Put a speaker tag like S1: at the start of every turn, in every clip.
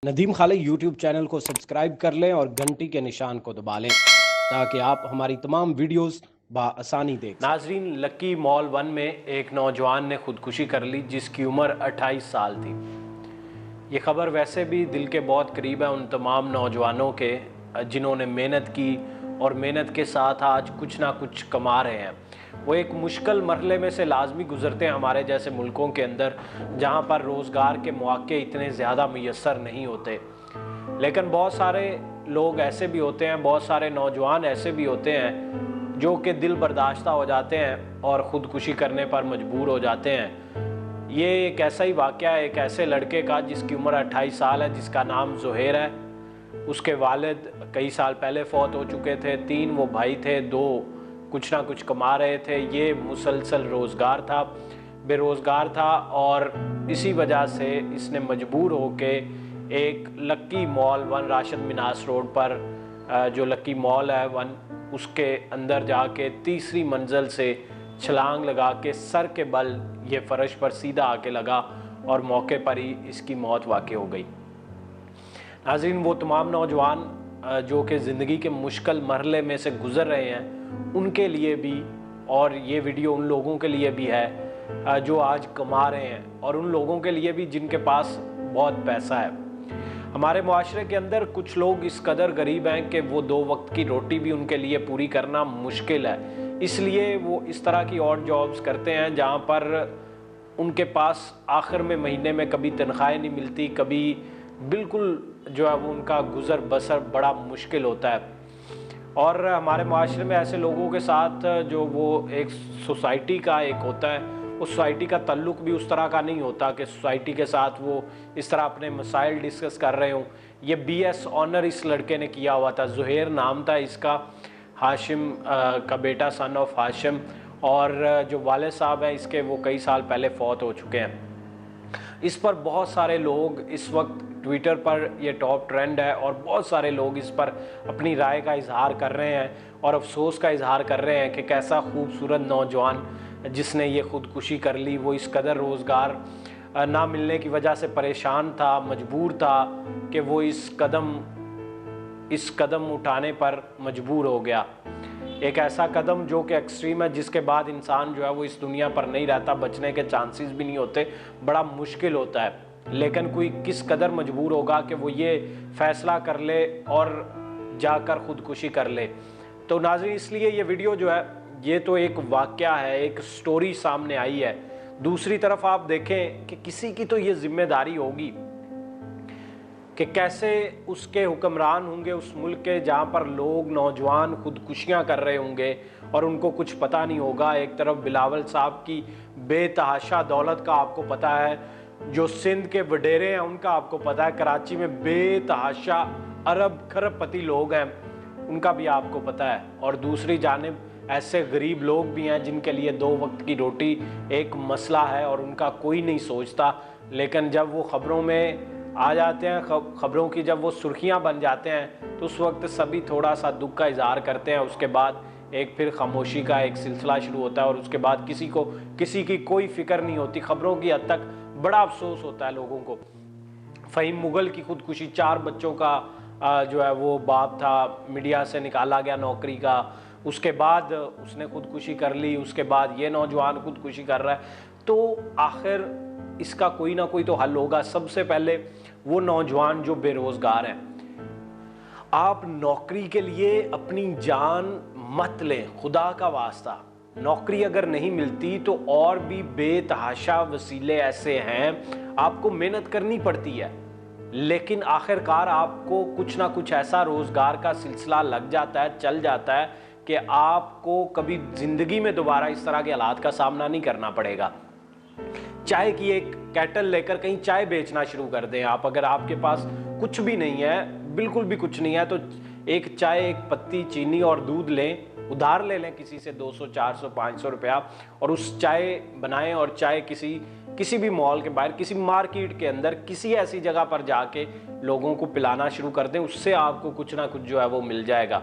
S1: नदीम खालिक YouTube channel को subscribe कर लें और घंटी के निशान को दबा लें ताकि आप हमारी तमाम वीडियोस बआसानी देख सकें।
S2: नाजरीन, लक्की मॉल 1 में एक नौजवान ने खुदकुशी कर ली जिसकी उम्र 28 साल थी। ये खबर वैसे भी दिल के बहुत करीब है उन तमाम नौजवानों के जिन्होंने मेहनत की और मेहनत के साथ आज कुछ ना कुछ कमा रहे हैं। वो एक मुश्किल मरहले में से लाजमी गुजरते हैं हमारे जैसे मुल्कों के अंदर, जहाँ पर रोज़गार के मौके इतने ज़्यादा मुयस्सर नहीं होते। लेकिन बहुत सारे लोग ऐसे भी होते हैं, बहुत सारे नौजवान ऐसे भी होते हैं जो कि दिल बर्दाश्ता हो जाते हैं और ख़ुदकुशी करने पर मजबूर हो जाते हैं। ये एक ऐसा ही वाक़या है एक ऐसे लड़के का जिसकी उम्र 28 साल है, जिसका नाम ज़ुहैर है। उसके वालिद कई साल पहले फ़ौत हो चुके थे। 3 वो भाई थे, 2 कुछ ना कुछ कमा रहे थे। ये मुसलसल बेरोज़गार था और इसी वजह से इसने मजबूर होके एक लक्की मॉल 1 राशिद मिनास रोड पर जो लक्की मॉल है 1, उसके अंदर जाके तीसरी मंजिल से छलांग लगा के सर के बल ये फर्श पर सीधा आके लगा और मौके पर ही इसकी मौत वाक़ई हो गई। नाज़रीन, वो तमाम नौजवान जो कि ज़िंदगी के मुश्किल मरहले में से गुज़र रहे हैं, उनके लिए भी और ये वीडियो उन लोगों के लिए भी है जो आज कमा रहे हैं, और उन लोगों के लिए भी जिनके पास बहुत पैसा है। हमारे मुआशरे के अंदर कुछ लोग इस कदर गरीब हैं कि वो 2 वक्त की रोटी भी उनके लिए पूरी करना मुश्किल है। इसलिए वो इस तरह की और जॉब्स करते हैं जहाँ पर उनके पास आखिर में महीने में कभी तनख्वाहें नहीं मिलती, कभी बिल्कुल जो है वो उनका गुज़र बसर बड़ा मुश्किल होता है। और हमारे माशरे में ऐसे लोगों के साथ जो वो एक सोसाइटी का एक होता है, उस सोसाइटी का ताल्लुक़ भी उस तरह का नहीं होता कि सोसाइटी के साथ वो इस तरह अपने मसाइल डिस्कस कर रहे हों। ये BS ऑनर इस लड़के ने किया हुआ था। ज़ुहैर नाम था इसका, हाशिम का बेटा, सन ऑफ हाशिम। और जो वाले साहब हैं इसके, वो कई साल पहले फ़ौत हो चुके हैं। इस पर बहुत सारे लोग इस वक्त ट्विटर पर ये टॉप ट्रेंड है और बहुत सारे लोग इस पर अपनी राय का इजहार कर रहे हैं और अफसोस का इजहार कर रहे हैं कि कैसा खूबसूरत नौजवान जिसने ये ख़ुदकुशी कर ली, वो इस कदर रोज़गार ना मिलने की वजह से परेशान था, मजबूर था कि वो इस कदम उठाने पर मजबूर हो गया। एक ऐसा कदम जो कि एक्सट्रीम है, जिसके बाद इंसान जो है वो इस दुनिया पर नहीं रहता, बचने के चांसेस भी नहीं होते, बड़ा मुश्किल होता है। लेकिन कोई किस कदर मजबूर होगा कि वो ये फ़ैसला कर ले और जाकर ख़ुदकुशी कर ले। तो नाज़रीन, इसलिए ये वीडियो जो है ये तो एक वाक़या है, एक स्टोरी सामने आई है। दूसरी तरफ आप देखें कि किसी की तो ये ज़िम्मेदारी होगी कि कैसे उसके हुक्मरान होंगे उस मुल्क के जहाँ पर लोग, नौजवान ख़ुदकुशियाँ कर रहे होंगे और उनको कुछ पता नहीं होगा। एक तरफ बिलावल साहब की बेतहाशा दौलत का आपको पता है, जो सिंध के वडेरे हैं उनका आपको पता है, कराची में बेतहाशा अरब खरबपति लोग हैं उनका भी आपको पता है। और दूसरी जानिब ऐसे गरीब लोग भी हैं जिनके लिए 2 वक्त की रोटी एक मसला है और उनका कोई नहीं सोचता। लेकिन जब वो ख़बरों में आ जाते हैं, ख़बरों की जब वो सुर्खियां बन जाते हैं, तो उस वक्त सभी थोड़ा सा दुख का इजहार करते हैं। उसके बाद एक फिर खामोशी का एक सिलसिला शुरू होता है और उसके बाद किसी की कोई फ़िक्र नहीं होती। ख़बरों की हद तक बड़ा अफसोस होता है लोगों को। फ़हीम मुग़ल की ख़ुदकुशी, 4 बच्चों का जो है वो बाप था, मीडिया से निकाला गया नौकरी का, उसके बाद उसने ख़ुदकुशी कर ली, उसके बाद ये नौजवान ख़ुदकुशी कर रहा है। तो आखिर इसका कोई ना कोई तो हल होगा। सबसे पहले वो नौजवान जो बेरोज़गार हैं, आप नौकरी के लिए अपनी जान मत लें, खुदा का वास्ता। नौकरी अगर नहीं मिलती तो और भी बेतहाशा वसीले ऐसे हैं, आपको मेहनत करनी पड़ती है, लेकिन आखिरकार आपको कुछ ना कुछ ऐसा रोज़गार का सिलसिला लग जाता है, चल जाता है कि आपको कभी ज़िंदगी में दोबारा इस तरह के हालात का सामना नहीं करना पड़ेगा। चाय की एक कैटल लेकर कहीं चाय बेचना शुरू कर दें आप। अगर आपके पास कुछ भी नहीं है, बिल्कुल भी कुछ नहीं है, तो एक चाय, एक पत्ती, चीनी और दूध लें, उधार ले लें किसी से 200, 400, 500 रुपया, और उस चाय बनाएं और चाय किसी भी मॉल के बाहर, किसी मार्केट के अंदर, किसी ऐसी जगह पर जाके लोगों को पिलाना शुरू कर दें। उससे आपको कुछ ना कुछ जो है वो मिल जाएगा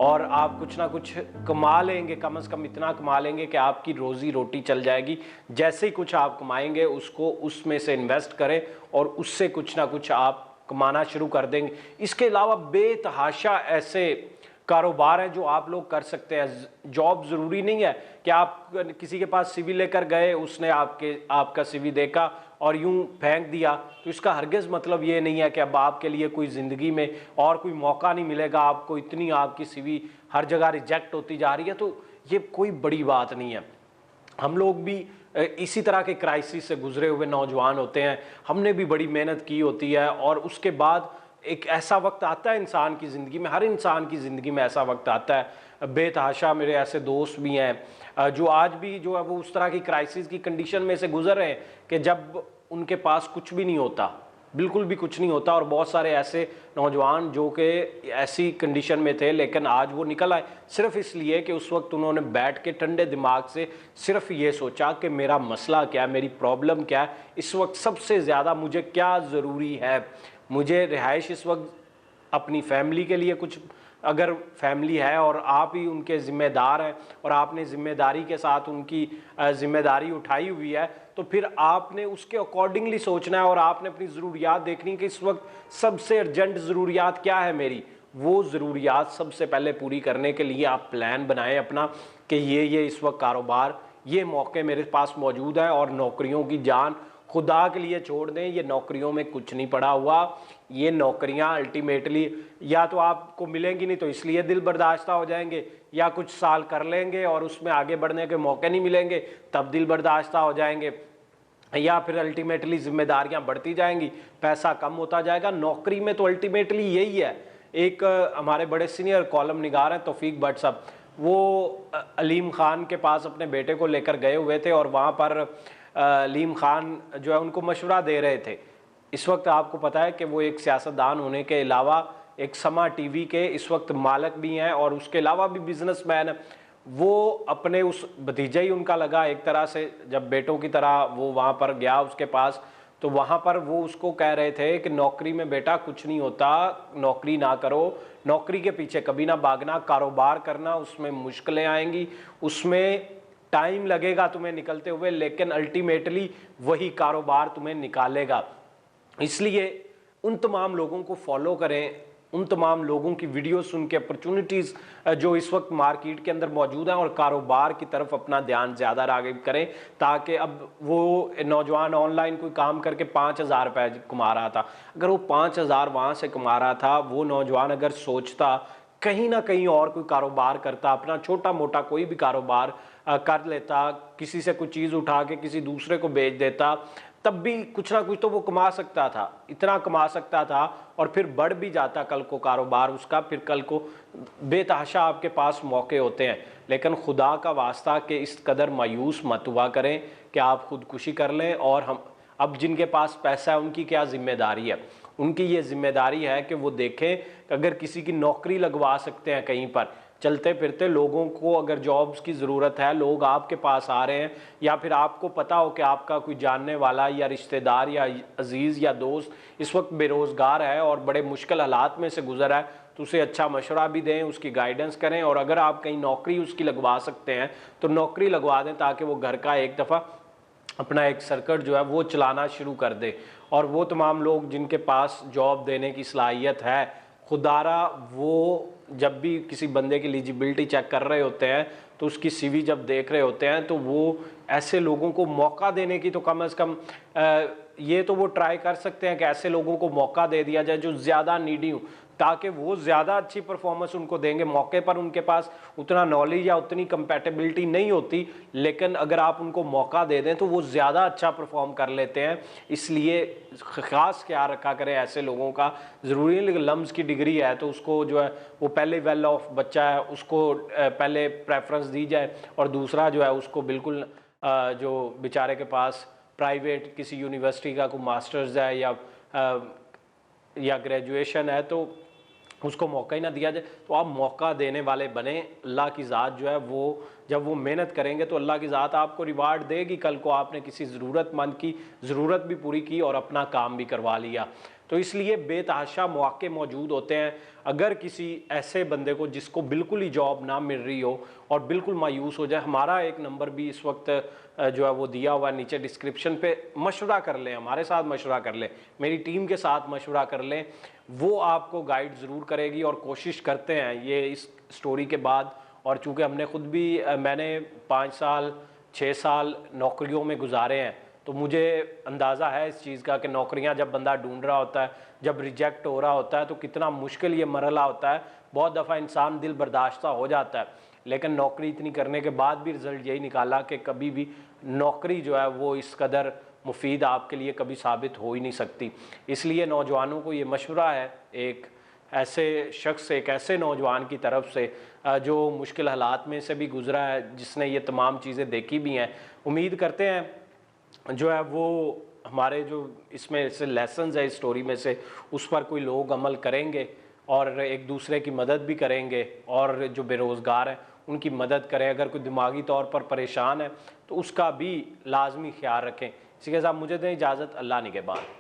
S2: और आप कुछ ना कुछ कमा लेंगे। कम से कम इतना कमा लेंगे कि आपकी रोज़ी रोटी चल जाएगी। जैसे ही कुछ आप कमाएंगे उसको उसमें से इन्वेस्ट करें और उससे कुछ ना कुछ आप कमाना शुरू कर देंगे। इसके अलावा बेतहाशा ऐसे कारोबार हैं जो आप लोग कर सकते हैं। जॉब ज़रूरी नहीं है कि आप किसी के पास सीवी लेकर गए, उसने आपका सीवी देखा और यूं फेंक दिया, तो इसका हरगिज़ मतलब ये नहीं है कि अब आपके लिए कोई ज़िंदगी में और कोई मौका नहीं मिलेगा। आपको इतनी आपकी सीवी हर जगह रिजेक्ट होती जा रही है, तो ये कोई बड़ी बात नहीं है। हम लोग भी इसी तरह के क्राइसिस से गुजरे हुए नौजवान होते हैं, हमने भी बड़ी मेहनत की होती है और उसके बाद एक ऐसा वक्त आता है इंसान की ज़िंदगी में, हर इंसान की ज़िंदगी में ऐसा वक्त आता है। बेतहाशा मेरे ऐसे दोस्त भी हैं जो आज भी जो है वो उस तरह की क्राइसिस की कंडीशन में से गुजर रहे हैं कि जब उनके पास कुछ भी नहीं होता, बिल्कुल भी कुछ नहीं होता। और बहुत सारे ऐसे नौजवान जो कि ऐसी कंडीशन में थे लेकिन आज वो निकल आए सिर्फ इसलिए कि उस वक्त उन्होंने बैठ के ठंडे दिमाग से सिर्फ ये सोचा कि मेरा मसला क्या है, मेरी प्रॉब्लम क्या है, इस वक्त सबसे ज़्यादा मुझे क्या ज़रूरी है। मुझे रिहाइश इस वक्त अपनी फैमिली के लिए कुछ, अगर फैमिली है और आप ही उनके ज़िम्मेदार हैं और आपने ज़िम्मेदारी के साथ उनकी ज़िम्मेदारी उठाई हुई है, तो फिर आपने उसके अकॉर्डिंगली सोचना है और आपने अपनी ज़रूरियात देखनी है कि इस वक्त सबसे अर्जेंट ज़रूरियात क्या है मेरी। वो ज़रूरियात सबसे पहले पूरी करने के लिए आप प्लान बनाएं अपना कि ये इस वक्त कारोबार, ये मौके मेरे पास मौजूद है। और नौकरियों की जान खुदा के लिए छोड़ दें, ये नौकरियों में कुछ नहीं पड़ा हुआ। ये नौकरियां अल्टीमेटली या तो आपको मिलेंगी नहीं तो इसलिए दिल बर्दाश्ता हो जाएंगे, या कुछ साल कर लेंगे और उसमें आगे बढ़ने के मौके नहीं मिलेंगे तब दिल बर्दाश्ता हो जाएंगे, या फिर अल्टीमेटली जिम्मेदारियां बढ़ती जाएंगी, पैसा कम होता जाएगा। नौकरी में तो अल्टीमेटली यही है। एक हमारे बड़े सीनियर कॉलम निगार हैं तौफीक भट्ट साहब, वो अलीम खान के पास अपने बेटे को लेकर गए हुए थे और वहाँ पर अलीम खान जो है उनको मशवरा दे रहे थे। इस वक्त आपको पता है कि वो एक सियासतदान होने के अलावा एक समा टीवी के इस वक्त मालिक भी हैं और उसके अलावा भी बिजनेसमैन हैं। वो अपने उस भतीजा ही उनका लगा एक तरह से, जब बेटों की तरह वो वहाँ पर गया उसके पास, तो वहाँ पर वो उसको कह रहे थे कि नौकरी में बेटा कुछ नहीं होता, नौकरी ना करो, नौकरी के पीछे कभी ना भागना, कारोबार करना, उसमें मुश्किलें आएंगी, उसमें टाइम लगेगा तुम्हें निकलते हुए, लेकिन अल्टीमेटली वही कारोबार तुम्हें निकालेगा। इसलिए उन तमाम लोगों को फॉलो करें, उन तमाम लोगों की वीडियो सुन के अपॉर्चुनिटीज़ जो इस वक्त मार्केट के अंदर मौजूद हैं और कारोबार की तरफ अपना ध्यान ज़्यादा राग़िब करें, ताकि अब वो नौजवान ऑनलाइन कोई काम करके 5,000 रुपये कमा रहा था, अगर वो 5,000 वहाँ से कमा रहा था, वो नौजवान अगर सोचता कहीं ना कहीं और कोई कारोबार करता, अपना छोटा मोटा कोई भी कारोबार कर लेता, किसी से कोई चीज़ उठा के किसी दूसरे को बेच देता, तब भी कुछ ना कुछ तो वो कमा सकता था, इतना कमा सकता था और फिर बढ़ भी जाता कल को कारोबार उसका। फिर कल को बेतहाशा आपके पास मौके होते हैं, लेकिन खुदा का वास्ता कि इस कदर मायूस मत हुआ करें कि आप खुदकुशी कर लें। और हम अब जिनके पास पैसा है उनकी क्या जिम्मेदारी है, उनकी ये जिम्मेदारी है कि वो देखें कि अगर किसी की नौकरी लगवा सकते हैं कहीं पर, चलते फिरते लोगों को अगर जॉब्स की ज़रूरत है, लोग आपके पास आ रहे हैं, या फिर आपको पता हो कि आपका कोई जानने वाला या रिश्तेदार या अजीज़ या दोस्त इस वक्त बेरोज़गार है और बड़े मुश्किल हालात में से गुजर है, तो उसे अच्छा मशवरा भी दें, उसकी गाइडेंस करें। और अगर आप कहीं नौकरी उसकी लगवा सकते हैं तो नौकरी लगवा दें, ताकि वो घर का एक दफ़ा अपना एक सर्किट जो है वो चलाना शुरू कर दे। और वो तमाम लोग जिनके पास जॉब देने की सलाहियत है, खुदारा वो जब भी किसी बंदे की एलिजिबिलिटी चेक कर रहे होते हैं तो उसकी सीवी जब देख रहे होते हैं, तो वो ऐसे लोगों को मौका देने की तो कम से कम ये तो वो ट्राई कर सकते हैं कि ऐसे लोगों को मौका दे दिया जाए जो ज़्यादा नीडी हो, ताकि वो ज़्यादा अच्छी परफॉर्मेंस उनको देंगे। मौके पर उनके पास उतना नॉलेज या उतनी कंपैटिबिलिटी नहीं होती, लेकिन अगर आप उनको मौका दे दें तो वो ज़्यादा अच्छा परफॉर्म कर लेते हैं। इसलिए ख़ास ख्याल रखा करें ऐसे लोगों का। ज़रूरी नहीं लेकिन लम्स की डिग्री है तो उसको जो है वो पहले वेल ऑफ बच्चा है उसको पहले प्रेफरेंस दी जाए, और दूसरा जो है उसको बिल्कुल जो बेचारे के पास प्राइवेट किसी यूनिवर्सिटी का कोई मास्टर्स है या ग्रेजुएशन है तो उसको मौका ही ना दिया जाए। तो आप मौका देने वाले बने। अल्लाह की ज़ात जो है वो जब वो मेहनत करेंगे तो अल्लाह की ज़ात आपको रिवार्ड देगी। कल को आपने किसी ज़रूरतमंद की ज़रूरत भी पूरी की और अपना काम भी करवा लिया। तो इसलिए बेतहाशा मौके मौजूद होते हैं। अगर किसी ऐसे बंदे को जिसको बिल्कुल ही जॉब ना मिल रही हो और बिल्कुल मायूस हो जाए, हमारा एक नंबर भी इस वक्त जो है वो दिया हुआ है नीचे डिस्क्रिप्शन पे, मशवरा कर लें, हमारे साथ मशवरा कर लें, मेरी टीम के साथ मशवरा कर लें, वो आपको गाइड ज़रूर करेगी। और कोशिश करते हैं ये इस स्टोरी के बाद, और चूँकि हमने ख़ुद भी मैंने 5 साल 6 साल नौकरियों में गुजारे हैं, तो मुझे अंदाज़ा है इस चीज़ का कि नौकरियां जब बंदा ढूंढ रहा होता है, जब रिजेक्ट हो रहा होता है, तो कितना मुश्किल ये मरहला होता है। बहुत दफ़ा इंसान दिल बर्दाश्ता हो जाता है, लेकिन नौकरी इतनी करने के बाद भी रिज़ल्ट यही निकाला कि कभी भी नौकरी जो है वो इस कदर मुफीद आपके लिए कभी साबित हो ही नहीं सकती। इसलिए नौजवानों को ये मशवरा है, एक ऐसे शख्स, एक ऐसे नौजवान की तरफ से जो मुश्किल हालात में से भी गुजरा है, जिसने ये तमाम चीज़ें देखी भी हैं। उम्मीद करते हैं जो है वो हमारे जो इसमें से लेसन्स है इस स्टोरी में से, उस पर कोई लोग अमल करेंगे और एक दूसरे की मदद भी करेंगे, और जो बेरोज़गार हैं उनकी मदद करें। अगर कोई दिमागी तौर पर परेशान है तो उसका भी लाजमी ख्याल रखें। इसी के साथ मुझे दें इजाज़त। अल्लाह निगहबान।